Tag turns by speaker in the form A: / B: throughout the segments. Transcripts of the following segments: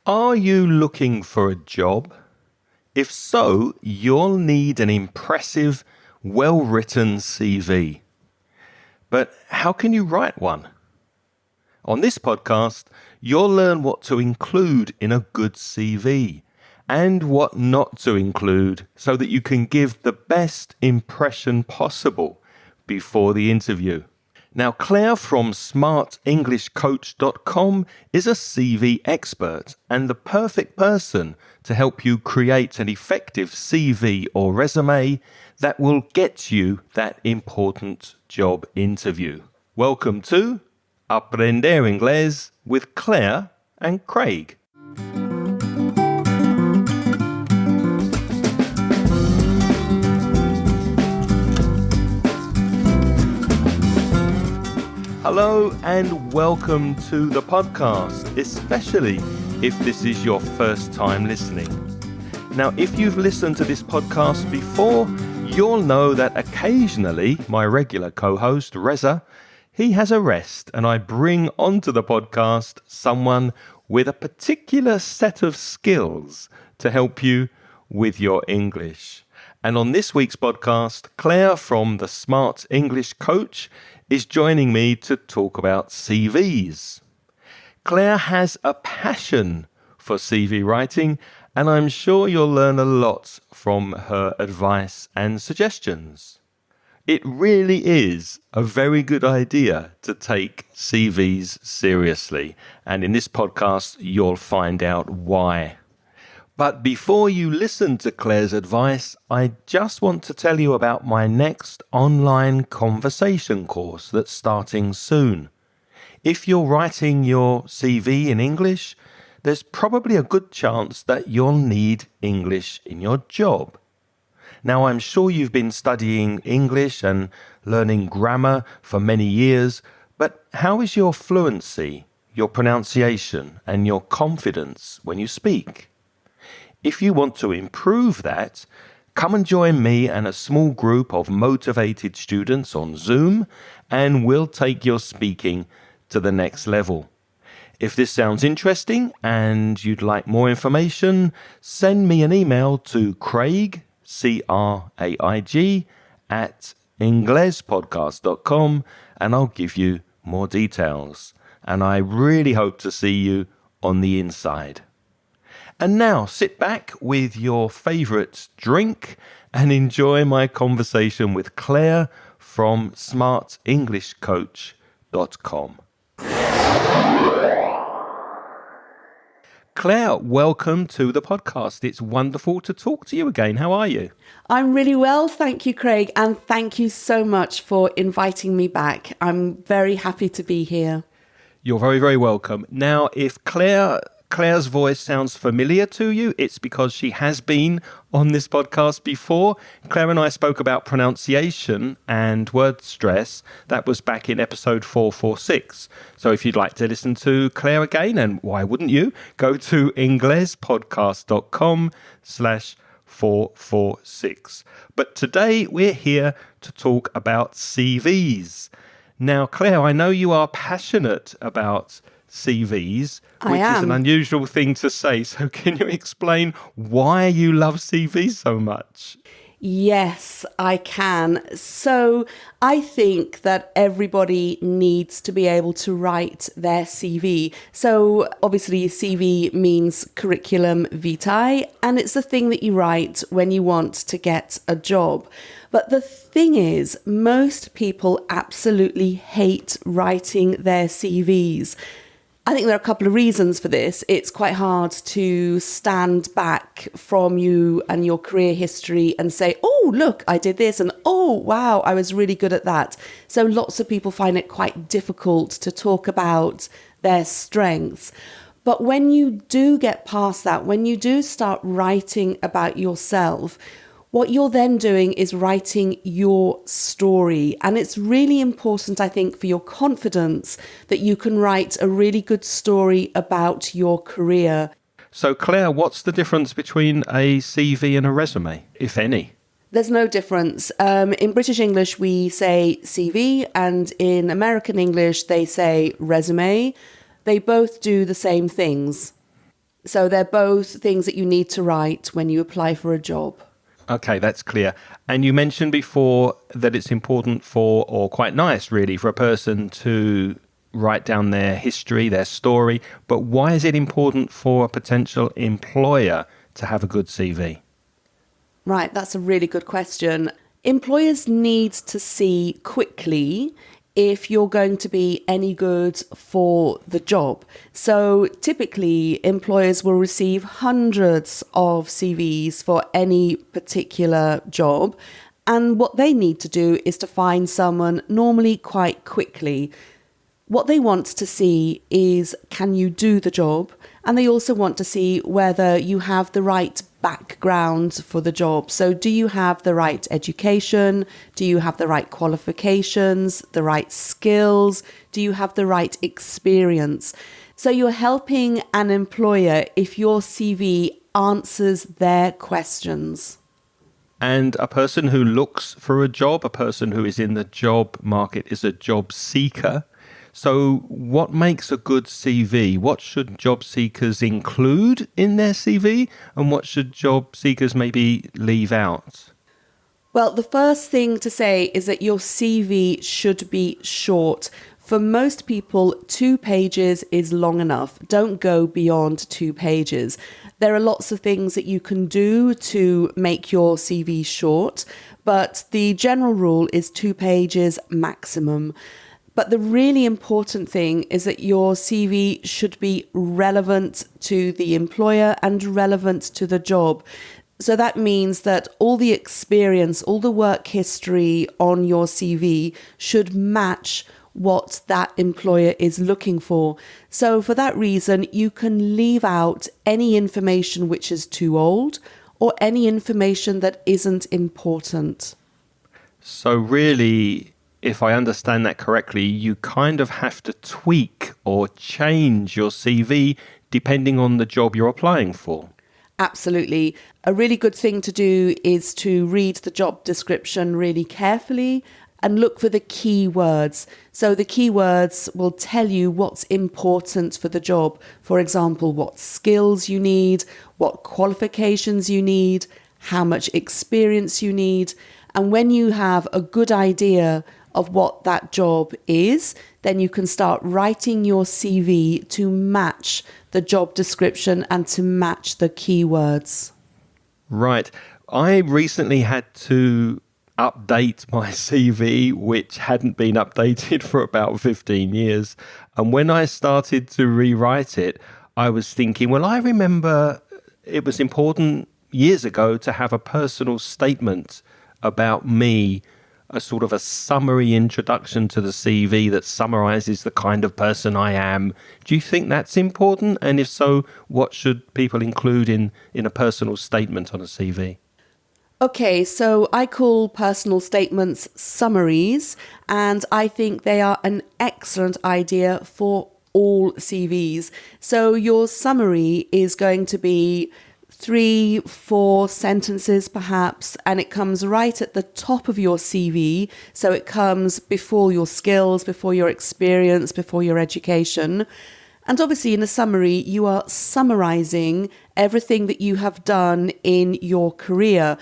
A: Are you looking for a job? If so, you'll need an impressive, well-written CV. But how can you write one? On this podcast, you'll learn what to include in a good CV and what not to include so that you can give the best impression possible before the interview. Now, Clare from smartenglishcoach.com is a CV expert and the perfect person to help you create an effective CV or resume that will get you that important job interview. Welcome to Aprender Inglés with Clare and Craig. Hello and welcome to the podcast, especially if this is your first time listening. Now, if you've listened to this podcast before, you'll know that occasionally my regular co-host, Reza, he has a rest and I bring onto the podcast someone with a particular set of skills to help you with your English. And on this week's podcast, Clare from the Smart English Coach is joining me to talk about CVs. Clare has a passion for CV writing, and I'm sure you'll learn a lot from her advice and suggestions. It really is a very good idea to take CVs seriously, and in this podcast, you'll find out why. But before you listen to Clare's advice, I just want to tell you about my next online conversation course that's starting soon. If you're writing your CV in English, there's probably a good chance that you'll need English in your job. Now, I'm sure you've been studying English and learning grammar for many years, but how is your fluency, your pronunciation, and your confidence when you speak? If you want to improve that, come and join me and a small group of motivated students on Zoom, and we'll take your speaking to the next level. If this sounds interesting and you'd like more information, send me an email to Craig, C-R-A-I-G, at inglespodcast.com, and I'll give you more details. And I really hope to see you on the inside. And now sit back with your favourite drink and enjoy my conversation with Clare from smartenglishcoach.com. Clare, welcome to the podcast. It's wonderful to talk to you again. How are you?
B: I'm really well, thank you, Craig, and thank you so much for inviting me back. I'm very happy to be here.
A: You're very, very welcome. Now, if Clare's voice sounds familiar to you, it's because she has been on this podcast before. Clare and I spoke about pronunciation and word stress. That was back in episode 446. So if you'd like to listen to Clare again, and why wouldn't you, go to inglespodcast.com/446. But today we're here to talk about CVs. Now, Clare, I know you are passionate about CVs, which is an unusual thing to say. So can you explain why you love CVs so much?
B: Yes, I can. So I think that everybody needs to be able to write their CV. So obviously CV means curriculum vitae, and it's the thing that you write when you want to get a job. But the thing is, most people absolutely hate writing their CVs. I think there are a couple of reasons for this. It's quite hard to stand back from you and your career history and say, oh, look, I did this, and oh, wow, I was really good at that. So lots of people find it quite difficult to talk about their strengths. But when you do get past that, when you do start writing about yourself, what you're then doing is writing your story. And it's really important, I think, for your confidence that you can write a really good story about your career.
A: So, Clare, what's the difference between a CV and a resume, if any?
B: There's no difference. In British English, we say CV, and in American English, they say resume. They both do the same things. So they're both things that you need to write when you apply for a job.
A: Okay, that's clear. And you mentioned before that it's important for, or quite nice really, for a person to write down their history, their story. But why is it important for a potential employer to have a good CV?
B: Right, that's a really good question. Employers need to see quickly if you're going to be any good for the job. So typically, employers will receive hundreds of CVs for any particular job. And what they need to do is to find someone normally quite quickly. What they want to see is, can you do the job? And they also want to see whether you have the right background for the job. So do you have the right education? Do you have the right qualifications, the right skills? Do you have the right experience? So you're helping an employer if your CV answers their questions.
A: And a person who looks for a job, a person who is in the job market, is a job seeker. So what makes a good CV? What should job seekers include in their CV? And what should job seekers maybe leave out?
B: Well, the first thing to say is that your CV should be short. For most people, 2 pages is long enough. Don't go beyond 2 pages. There are lots of things that you can do to make your CV short, but the general rule is 2 pages maximum. But the really important thing is that your CV should be relevant to the employer and relevant to the job. So that means that all the experience, all the work history on your CV should match what that employer is looking for. So for that reason, you can leave out any information which is too old or any information that isn't important.
A: So really, if I understand that correctly, you kind of have to tweak or change your CV depending on the job you're applying for.
B: Absolutely. A really good thing to do is to read the job description really carefully and look for the key words. So the key words will tell you what's important for the job. For example, what skills you need, what qualifications you need, how much experience you need. And when you have a good idea of what that job is, then you can start writing your CV to match the job description and to match the keywords.
A: Right. I recently had to update my CV, which hadn't been updated for about 15 years. And when I started to rewrite it, I was thinking, well, I remember it was important years ago to have a personal statement about me, a sort of a summary introduction to the CV that summarizes the kind of person I am. Do you think that's important? And if so, what should people include in a personal statement on a CV?
B: Okay, so I call personal statements summaries, and I think they are an excellent idea for all CVs. So your summary is going to be 3-4 sentences perhaps, and it comes right at the top of your CV. So it comes before your skills, before your experience, before your education. And obviously in a summary, you are summarizing everything that you have done in your career.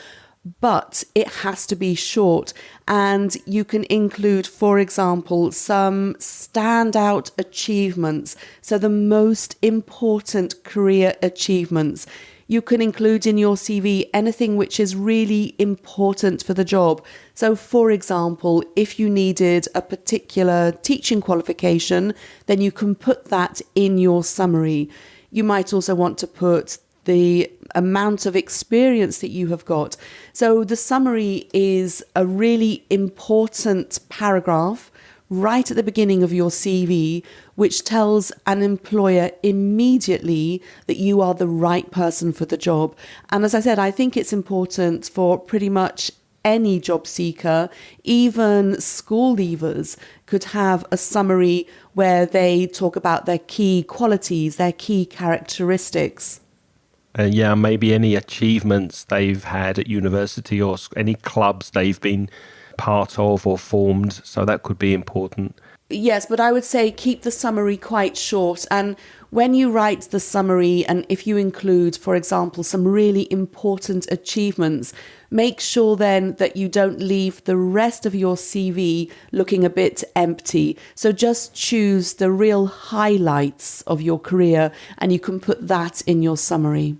B: But it has to be short, and you can include, for example, some standout achievements. So the most important career achievements. You can include in your CV anything which is really important for the job. So, for example, if you needed a particular teaching qualification, then you can put that in your summary. You might also want to put the amount of experience that you have got. So the summary is a really important paragraph right at the beginning of your CV, which tells an employer immediately that you are the right person for the job. And as I said, I think it's important for pretty much any job seeker. Even school leavers could have a summary where they talk about their key qualities, their key characteristics.
A: Yeah, maybe any achievements they've had at university or any clubs they've been part of or formed. So that could be important.
B: Yes, but I would say keep the summary quite short. And when you write the summary, and if you include, for example, some really important achievements, make sure then that you don't leave the rest of your CV looking a bit empty. So just choose the real highlights of your career and you can put that in your summary.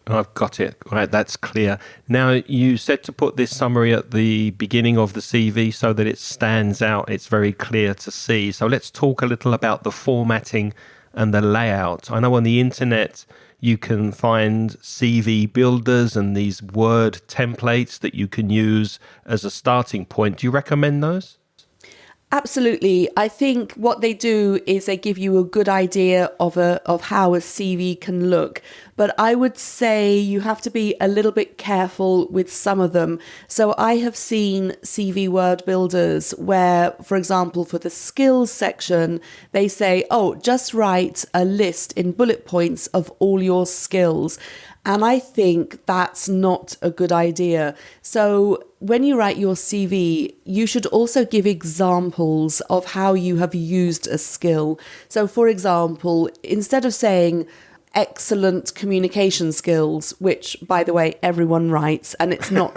A: I've got it. Right, that's clear. Now, you said to put this summary at the beginning of the CV so that it stands out. It's very clear to see. So let's talk a little about the formatting and the layout. I know on the internet you can find CV builders and these Word templates that you can use as a starting point. Do you recommend those?
B: Absolutely. I think what they do is they give you a good idea of how a CV can look. But I would say you have to be a little bit careful with some of them. So I have seen CV word builders where, for example, for the skills section, they say, oh, just write a list in bullet points of all your skills. And I think that's not a good idea. So when you write your CV, you should also give examples of how you have used a skill. So for example, instead of saying excellent communication skills, which by the way, everyone writes, and it's not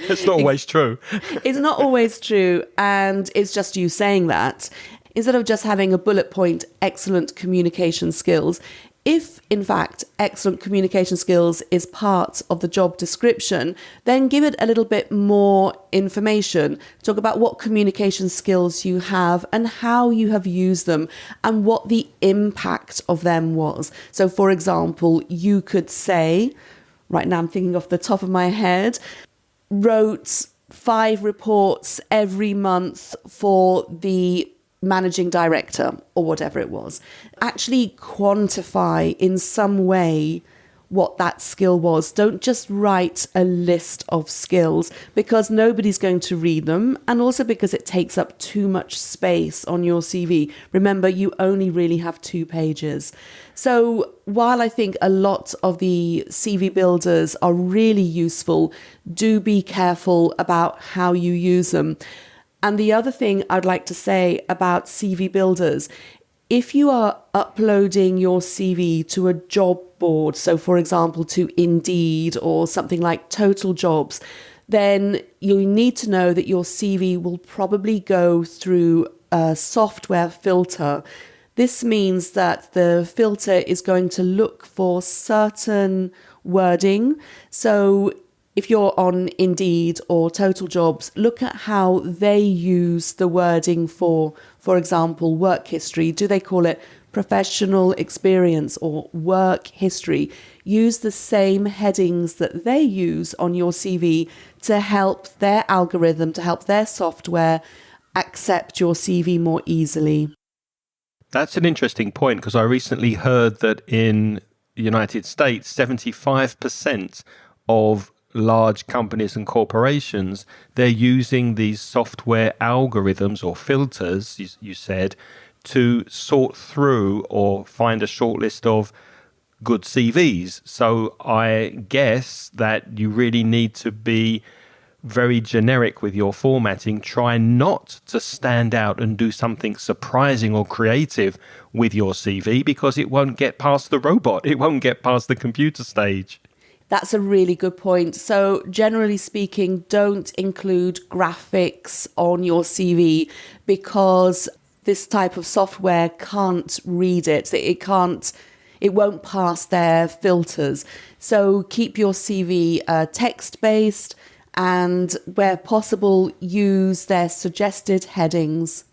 A: It's not always true.
B: It's not always true. And it's just you saying that. Instead of just having a bullet point, excellent communication skills, if, in fact, excellent communication skills is part of the job description, then give it a little bit more information. Talk about what communication skills you have and how you have used them and what the impact of them was. So, for example, you could say, right now I'm thinking off the top of my head, wrote 5 reports every month for the managing director or whatever it was. Actually quantify in some way what that skill was. Don't just write a list of skills because nobody's going to read them, and also because it takes up too much space on your CV. Remember, you only really have 2 pages. So while I think a lot of the CV builders are really useful, do be careful about how you use them. And the other thing I'd like to say about CV builders, if you are uploading your CV to a job board, so for example to Indeed or something like Total Jobs, then you need to know that your CV will probably go through a software filter. This means that the filter is going to look for certain wording. So if you're on Indeed or Total Jobs, look at how they use the wording for example, work history. Do they call it professional experience or work history? Use the same headings that they use on your CV to help their algorithm, to help their software accept your CV more easily.
A: That's an interesting point because I recently heard that in the United States, 75% of large companies and corporations, they're using these software algorithms or filters, you said, to sort through or find a short list of good CVs. So I guess that you really need to be very generic with your formatting. Try not to stand out and do something surprising or creative with your CV because it won't get past the robot. It won't get past the computer stage.
B: That's a really good point. So generally speaking, don't include graphics on your CV because this type of software can't read it. It won't pass their filters. So keep your CV text-based and where possible, use their suggested headings.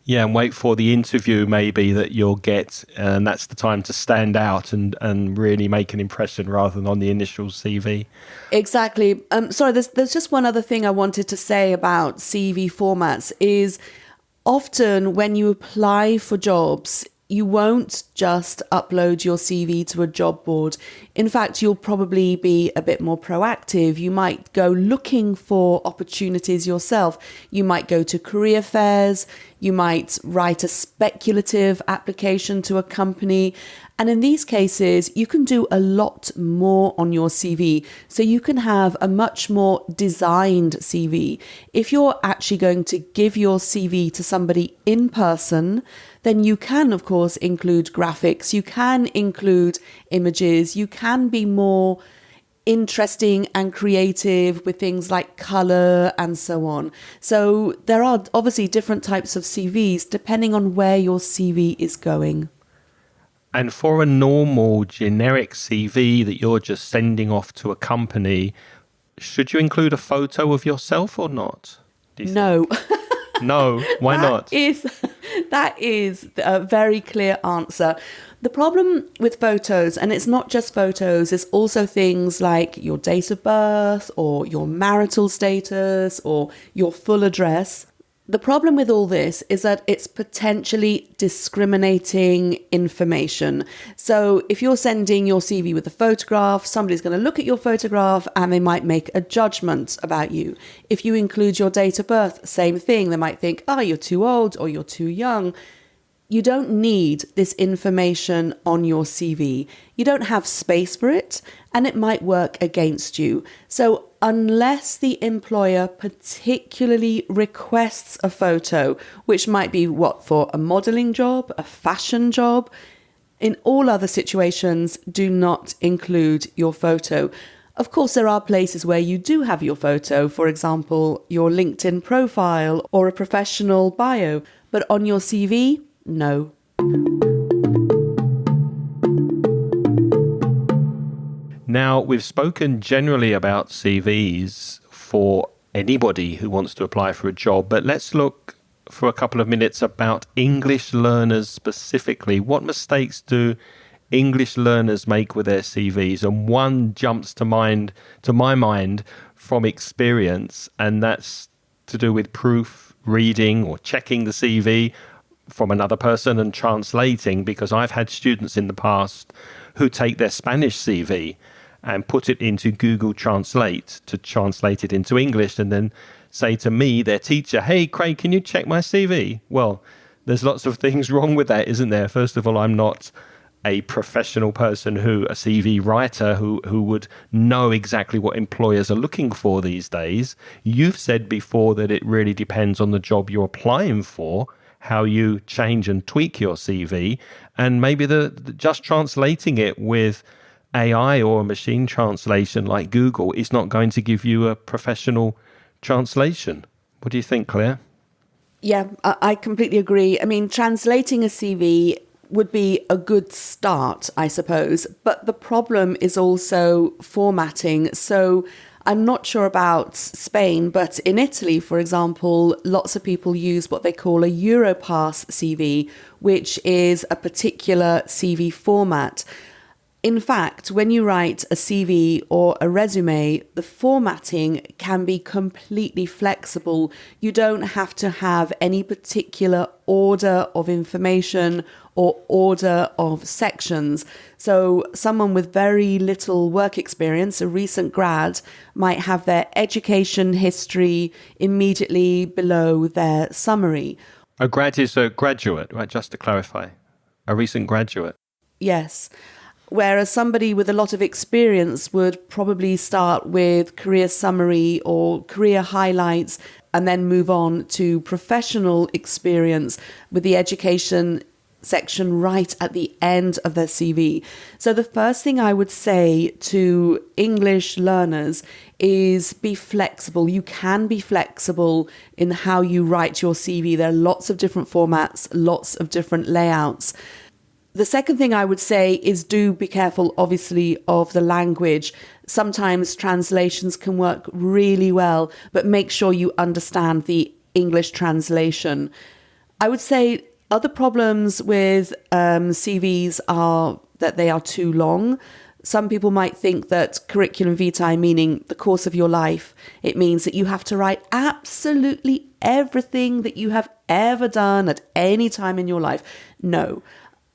A: Yeah, and wait for the interview maybe that you'll get, and that's the time to stand out and really make an impression rather than on the initial CV.
B: Exactly. Sorry, there's just one other thing I wanted to say about CV formats is often when you apply for jobs, you won't just upload your CV to a job board. In fact, you'll probably be a bit more proactive. You might go looking for opportunities yourself. You might go to career fairs. You might write a speculative application to a company. And in these cases, you can do a lot more on your CV. So you can have a much more designed CV. If you're actually going to give your CV to somebody in person, then you can, of course, include graphics, you can include images, you can be more interesting and creative with things like color and so on. So there are obviously different types of CVs depending on where your CV is going.
A: And for a normal generic CV that you're just sending off to a company, should you include a photo of yourself or not?
B: No.
A: No, why not?
B: That is a very clear answer. The problem with photos, and it's not just photos, it's also things like your date of birth or your marital status or your full address. The problem with all this is that it's potentially discriminating information. So if you're sending your CV with a photograph, somebody's going to look at your photograph and they might make a judgment about you. If you include your date of birth, same thing. They might think, oh, you're too old or you're too young. You don't need this information on your CV. You don't have space for it, and it might work against you. So unless the employer particularly requests a photo, which might be for a modeling job, a fashion job, in all other situations, do not include your photo. Of course, there are places where you do have your photo, for example, your LinkedIn profile or a professional bio, but on your CV, no.
A: Now, we've spoken generally about CVs for anybody who wants to apply for a job, but let's look for a couple of minutes about English learners specifically. What mistakes do English learners make with their CVs? And one jumps to my mind from experience, and that's to do with proofreading or checking the CV from another person and translating, because I've had students in the past who take their Spanish CV and put it into Google Translate to translate it into English and then say to me, their teacher, hey, Craig, can you check my CV? Well, there's lots of things wrong with that, isn't there? First of all, I'm not a professional person a CV writer who would know exactly what employers are looking for these days. You've said before that it really depends on the job you're applying for, how you change and tweak your CV, and maybe just translating it with AI or a machine translation like Google is not going to give you a professional translation. What do you think, Claire?
B: Yeah, I completely agree. I mean, translating a CV would be a good start, I suppose, but the problem is also formatting. So I'm not sure about Spain, but in Italy, for example, lots of people use what they call a Europass CV, which is a particular CV format. In fact, when you write a CV or a resume, the formatting can be completely flexible. You don't have to have any particular order of information or order of sections. So someone with very little work experience, a recent grad, might have their education history immediately below their summary.
A: A grad is a graduate, right? Just to clarify, a recent graduate.
B: Yes. Whereas somebody with a lot of experience would probably start with career summary or career highlights and then move on to professional experience with the education section right at the end of their CV. So the first thing I would say to English learners is be flexible. You can be flexible in how you write your CV. There are lots of different formats, lots of different layouts. The second thing I would say is do be careful, obviously, of the language. Sometimes translations can work really well, but make sure you understand the English translation. I would say other problems with CVs are that they are too long. Some people might think that curriculum vitae, meaning the course of your life, it means that you have to write absolutely everything that you have ever done at any time in your life. No.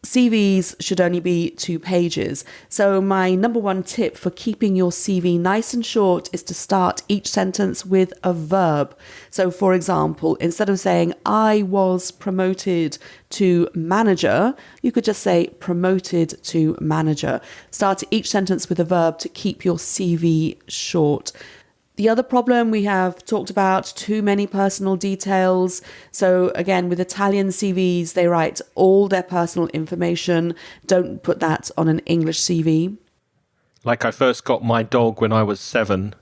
B: CVs should only be 2 pages. So my number one tip for keeping your CV nice and short is to start each sentence with a verb. So for example, instead of saying, I was promoted to manager, you could just say promoted to manager. Start each sentence with a verb to keep your CV short. The other problem we have talked about, too many personal details. So again, with Italian CVs, they write all their personal information. Don't put that on an English CV.
A: Like I first got my dog when I was 7,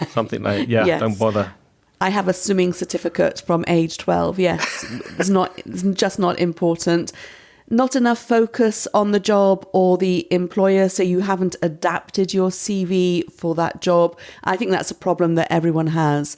A: something like, yeah,
B: Yes.
A: Don't bother.
B: I have a swimming certificate from age 12. Yes, it's just not important. Not enough focus on the job or the employer, so you haven't adapted your CV for that job. I think that's a problem that everyone has.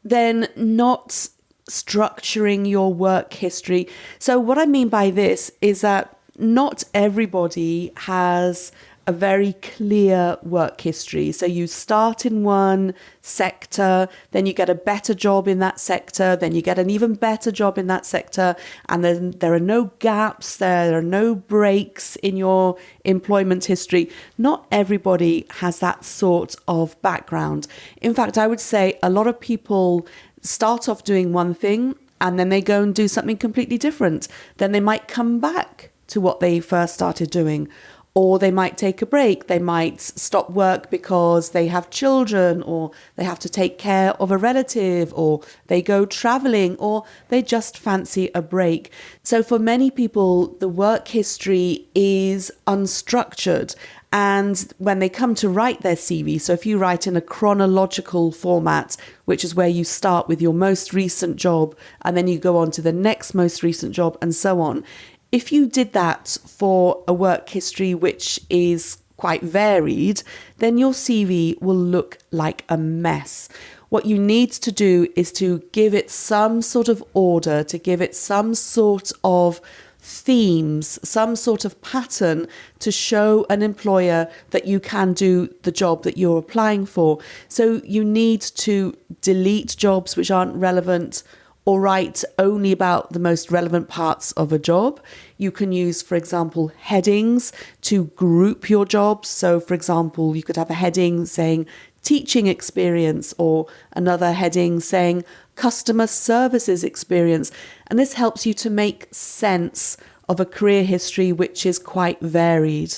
B: Then not structuring your work history. So what I mean by this is that not everybody has a very clear work history. So you start in one sector, then you get a better job in that sector, then you get an even better job in that sector, and then there are no gaps, there are no breaks in your employment history. Not everybody has that sort of background. In fact, I would say a lot of people start off doing one thing and then they go and do something completely different. Then they might come back to what they first started doing. Or they might take a break. They might stop work because they have children, or they have to take care of a relative, or they go traveling, or they just fancy a break. So for many people, the work history is unstructured. And when they come to write their CV, so if you write in a chronological format, which is where you start with your most recent job, and then you go on to the next most recent job, and so on. If you did that for a work history which is quite varied, then your CV will look like a mess. What you need to do is to give it some sort of order, to give it some sort of themes, some sort of pattern to show an employer that you can do the job that you're applying for. So you need to delete jobs which aren't relevant, or write only about the most relevant parts of a job. You can use, for example, headings to group your jobs. So, for example, you could have a heading saying teaching experience, or another heading saying customer services experience. And this helps you to make sense of a career history which is quite varied.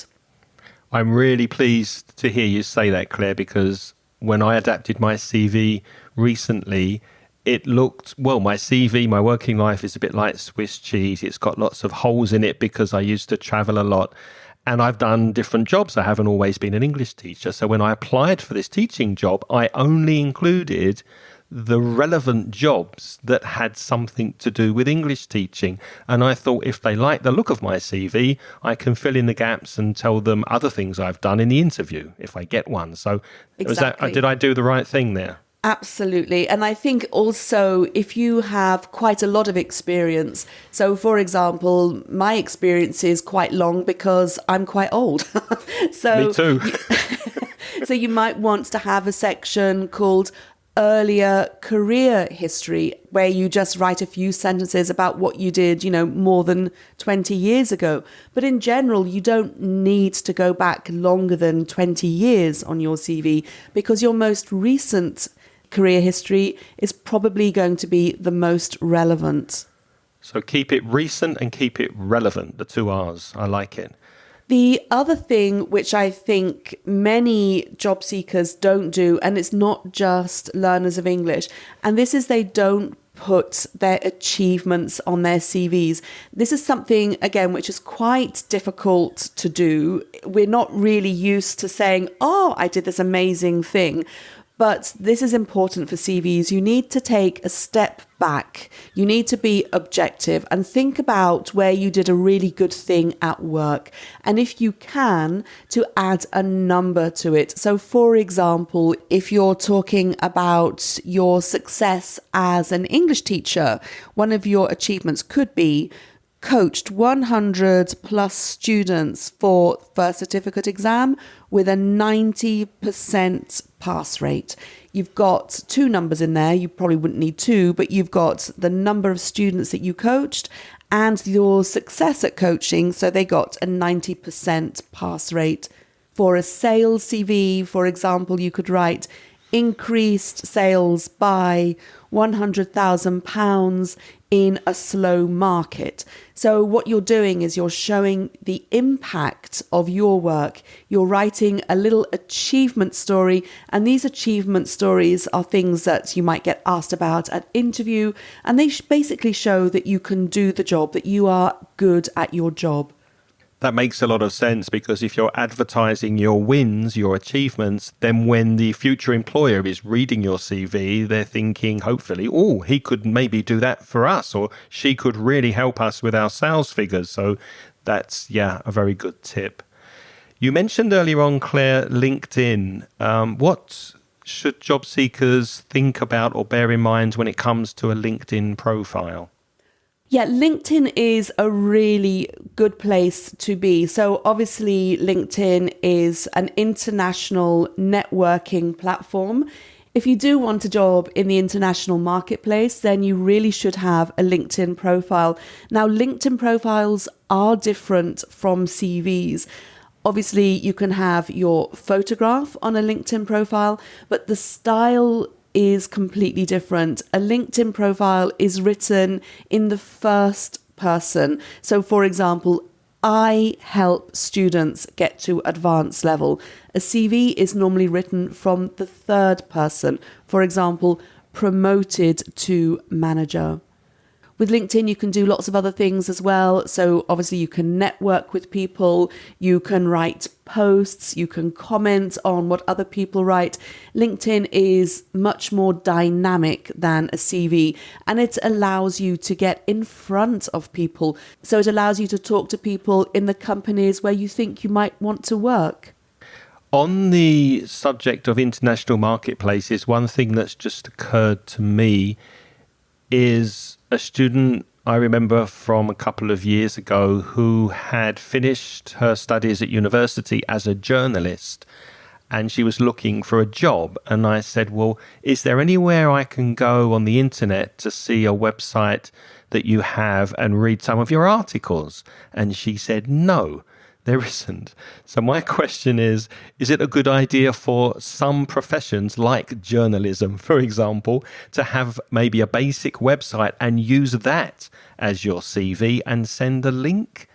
A: I'm really pleased to hear you say that, Claire, because when I adapted my CV recently, it looked, well, my CV, my working life is a bit like Swiss cheese. It's got lots of holes in it because I used to travel a lot. And I've done different jobs. I haven't always been an English teacher. So when I applied for this teaching job, I only included the relevant jobs that had something to do with English teaching. And I thought if they like the look of my CV, I can fill in the gaps and tell them other things I've done in the interview if I get one. So
B: Exactly.
A: Did I do the right thing there?
B: Absolutely. And I think also if you have quite a lot of experience, so for example, my experience is quite long because I'm quite old. So
A: me too.
B: So you might want to have a section called earlier career history, where you just write a few sentences about what you did, more than 20 years ago. But in general, you don't need to go back longer than 20 years on your CV, because your most recent career history is probably going to be the most relevant.
A: So keep it recent and keep it relevant, the 2 R's. I like it.
B: The other thing which I think many job seekers don't do, and it's not just learners of English, and this is they don't put their achievements on their CVs. This is something, again, which is quite difficult to do. We're not really used to saying, oh, I did this amazing thing. But this is important for CVs. You need to take a step back. You need to be objective and think about where you did a really good thing at work. And if you can, to add a number to it. So for example, if you're talking about your success as an English teacher, one of your achievements could be coached 100 plus students for first certificate exam with a 90% pass rate. You've got 2 numbers in there. You probably wouldn't need 2, but you've got the number of students that you coached and your success at coaching. So they got a 90% pass rate. For a sales CV, for example, you could write increased sales by £100,000 in a slow market. So what you're doing is you're showing the impact of your work. You're writing a little achievement story, and these achievement stories are things that you might get asked about at interview, and they basically show that you can do the job, that you are good at your job.
A: That makes a lot of sense, because if you're advertising your wins, your achievements, then when the future employer is reading your CV, they're thinking, hopefully, oh, he could maybe do that for us, or she could really help us with our sales figures. So that's, a very good tip. You mentioned earlier on, Claire, LinkedIn. What should job seekers think about or bear in mind when it comes to a LinkedIn profile?
B: Yeah, LinkedIn is a really good place to be. So obviously, LinkedIn is an international networking platform. If you do want a job in the international marketplace, then you really should have a LinkedIn profile. Now, LinkedIn profiles are different from CVs. Obviously, you can have your photograph on a LinkedIn profile, but the style is completely different. A LinkedIn profile is written in the first person. So, for example, I help students get to advanced level. A CV is normally written from the third person. For example, promoted to manager. With LinkedIn, you can do lots of other things as well. So obviously you can network with people, you can write posts, you can comment on what other people write. LinkedIn is much more dynamic than a CV, and it allows you to get in front of people. So it allows you to talk to people in the companies where you think you might want to work.
A: On the subject of international marketplaces, one thing that's just occurred to me is a student I remember from a couple of years ago who had finished her studies at university as a journalist, and she was looking for a job. And I said, well, is there anywhere I can go on the internet to see a website that you have and read some of your articles? And she said, no, there isn't. So my question is it a good idea for some professions like journalism, for example, to have maybe a basic website and use that as your CV and send a link?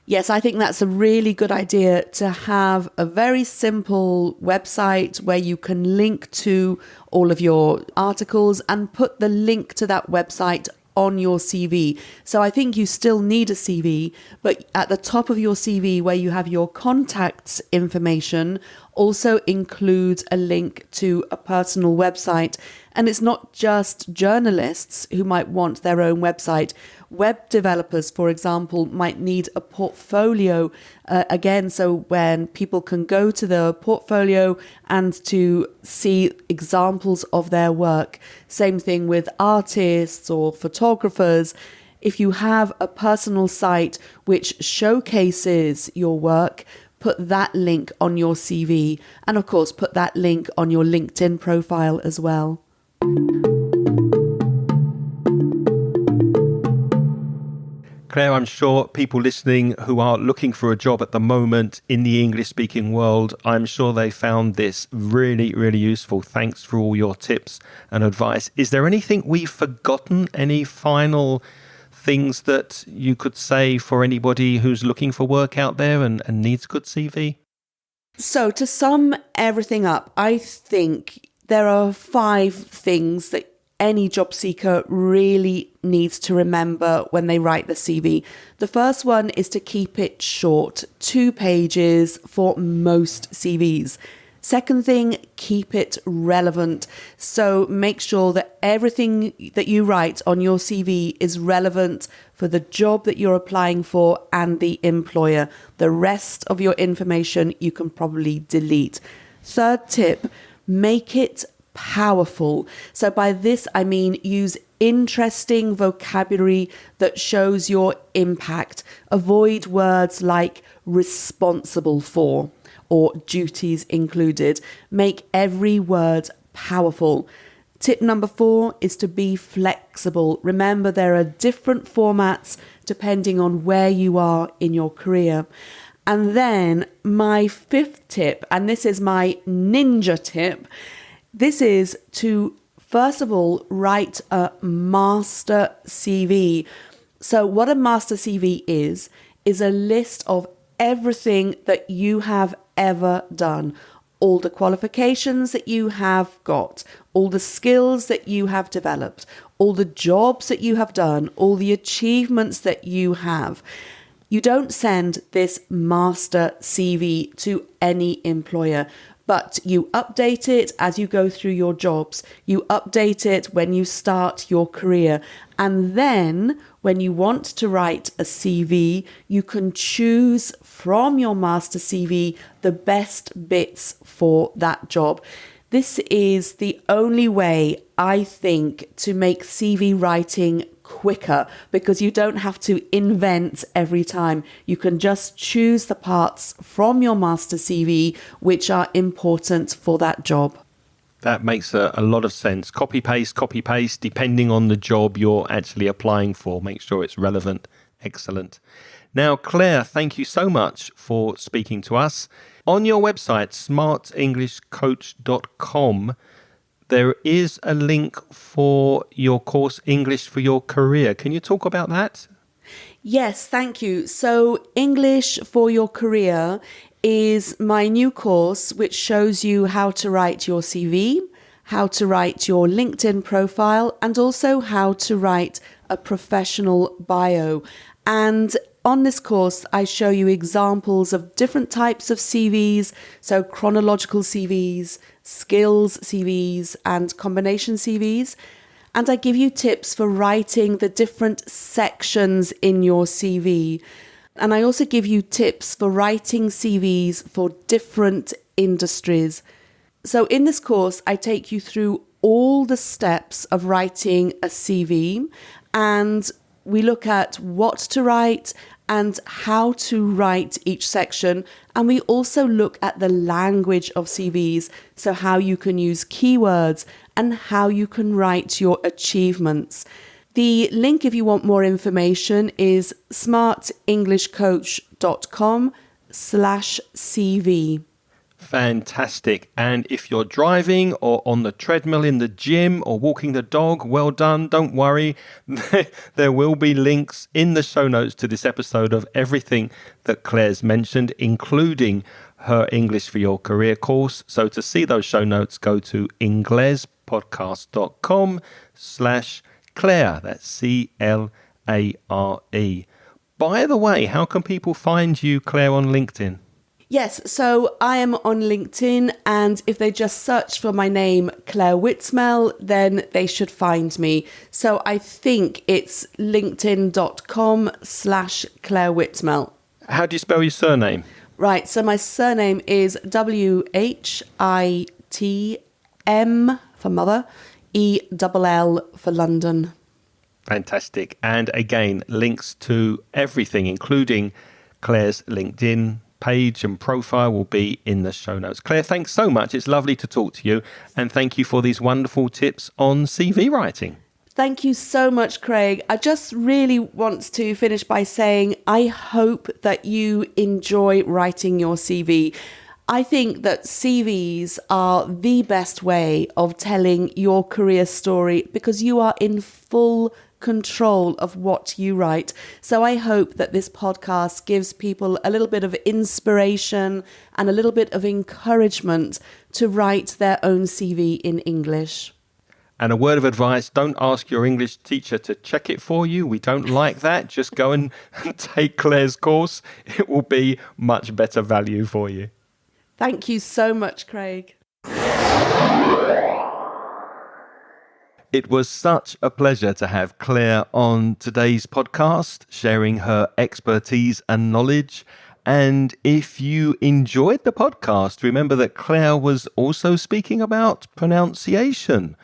B: Yes, I think that's a really good idea, to have a very simple website where you can link to all of your articles and put the link to that website on your CV. So I think you still need a CV, but at the top of your CV where you have your contacts information, also include a link to a personal website. And it's not just journalists who might want their own website. Web developers, for example, might need a portfolio again, so when people can go to the portfolio and to see examples of their work. Same thing with artists or photographers. If you have a personal site which showcases your work, put that link on your CV, and of course put that link on your LinkedIn profile as well.
A: Claire, I'm sure people listening who are looking for a job at the moment in the English-speaking world, I'm sure they found this really, really useful. Thanks for all your tips and advice. Is there anything we've forgotten? Any final things that you could say for anybody who's looking for work out there and needs a good CV?
B: So to sum everything up, I think there are 5 things that any job seeker really needs to remember when they write the CV. The first one is to keep it short, 2 pages for most CVs. Second thing, keep it relevant. So make sure that everything that you write on your CV is relevant for the job that you're applying for and the employer. The rest of your information you can probably delete. Third tip, make it powerful. So by this, I mean use interesting vocabulary that shows your impact. Avoid words like responsible for or duties included. Make every word powerful. Tip number 4 is to be flexible. Remember, there are different formats depending on where you are in your career. And then my 5th tip, and this is my ninja tip, this is to, first of all, write a master CV. So what a master CV is a list of everything that you have ever done. All the qualifications that you have got, all the skills that you have developed, all the jobs that you have done, all the achievements that you have. You don't send this master CV to any employer, but you update it as you go through your jobs. You update it when you start your career. And then when you want to write a CV, you can choose from your master CV the best bits for that job. This is the only way, I think, to make CV writing quicker, because you don't have to invent every time. You can just choose the parts from your master CV which are important for that job.
A: That makes a lot of sense. Copy paste, depending on the job you're actually applying for. Make sure it's relevant. Excellent. Now, Claire, thank you so much for speaking to us. On your website, smartenglishcoach.com, there is a link for your course, English for Your Career. Can you talk about that?
B: Yes, thank you. So English for Your Career is my new course which shows you how to write your CV, how to write your LinkedIn profile, and also how to write a professional bio. And on this course, I show you examples of different types of CVs, so chronological CVs, skills CVs, and combination CVs. And I give you tips for writing the different sections in your CV. And I also give you tips for writing CVs for different industries. So in this course, I take you through all the steps of writing a CV, and we look at what to write and how to write each section. And we also look at the language of CVs, so how you can use keywords and how you can write your achievements. The link, if you want more information, is smartenglishcoach.com/CV.
A: Fantastic. And if you're driving or on the treadmill in the gym or walking the dog, well done. Don't worry. There will be links in the show notes to this episode of everything that Claire's mentioned, including her English for Your Career course. So to see those show notes, go to inglespodcast.com/Clare. That's CLARE. By the way, how can people find you, Claire, on LinkedIn?
B: Yes, so I am on LinkedIn, and if they just search for my name, Clare Whitmell, then they should find me. So I think it's linkedin.com/Clare Whitmell.
A: How do you spell your surname?
B: Right, so my surname is WHITM for mother, ELL for London.
A: Fantastic. And again, links to everything, including Claire's LinkedIn page and profile, will be in the show notes. Claire, thanks so much. It's lovely to talk to you. And thank you for these wonderful tips on CV writing.
B: Thank you so much, Craig. I just really want to finish by saying I hope that you enjoy writing your CV. I think that CVs are the best way of telling your career story because you are in full control of what you write. So I hope that this podcast gives people a little bit of inspiration and a little bit of encouragement to write their own CV in English.
A: And a word of advice, don't ask your English teacher to check it for you. We don't like that. Just go and take Claire's course. It will be much better value for you.
B: Thank you so much, Craig.
A: It was such a pleasure to have Claire on today's podcast, sharing her expertise and knowledge. And if you enjoyed the podcast, remember that Claire was also speaking about pronunciation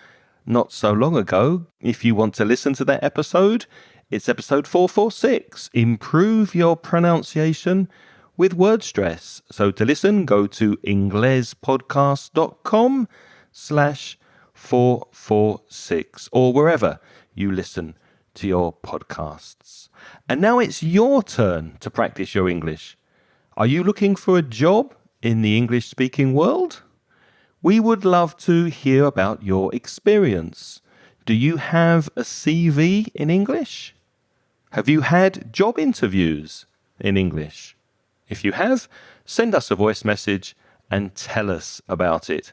A: not so long ago. If you want to listen to that episode, it's episode 446, Improve Your Pronunciation with Word Stress. So to listen, go to inglespodcast.com/446. AIRC463 or wherever you listen to your podcasts. And now it's your turn to practice your English. Are you looking for a job in the English-speaking world? We would love to hear about your experience. Do you have a CV in English? Have you had job interviews in English? If you have, send us a voice message and tell us about it.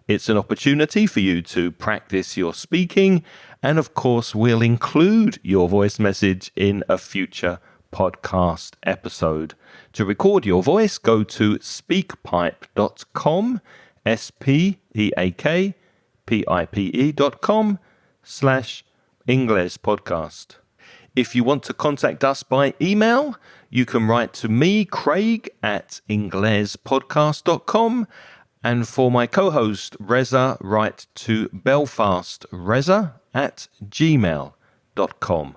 A: It's an opportunity for you to practice your speaking, and of course, we'll include your voice message in a future podcast episode. To record your voice, go to speakpipe.com, speakpipe.com/Ingles podcast. If you want to contact us by email, you can write to me, Craig, at inglespodcast.com. And for my co-host, Reza, write to belfastreza@gmail.com.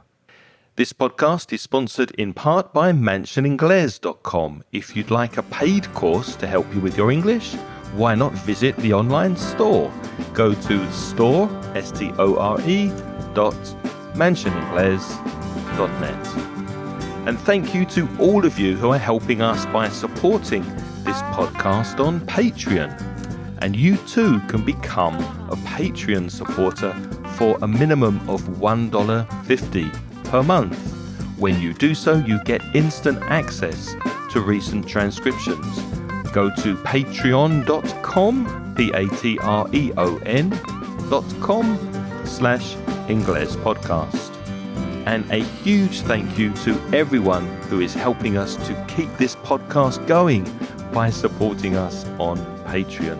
A: This podcast is sponsored in part by mansioningles.com. If you'd like a paid course to help you with your English, why not visit the online store? Go to store.mansioningles.net. And thank you to all of you who are helping us by supporting this podcast on Patreon. And you too can become a Patreon supporter for a minimum of $1.50 per month. When you do so, you get instant access to recent transcriptions. Go to patreon.com, patreon.com/Ingles podcast. And a huge thank you to everyone who is helping us to keep this podcast going by supporting us on Patreon.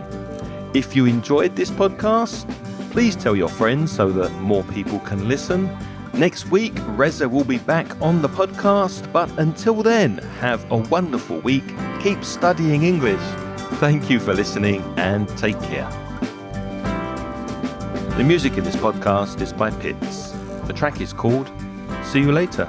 A: If you enjoyed this podcast, please tell your friends so that more people can listen. Next week, Reza will be back on the podcast, but until then, have a wonderful week. Keep studying English. Thank you for listening and take care. The music in this podcast is by Pitts. The track is called See You Later.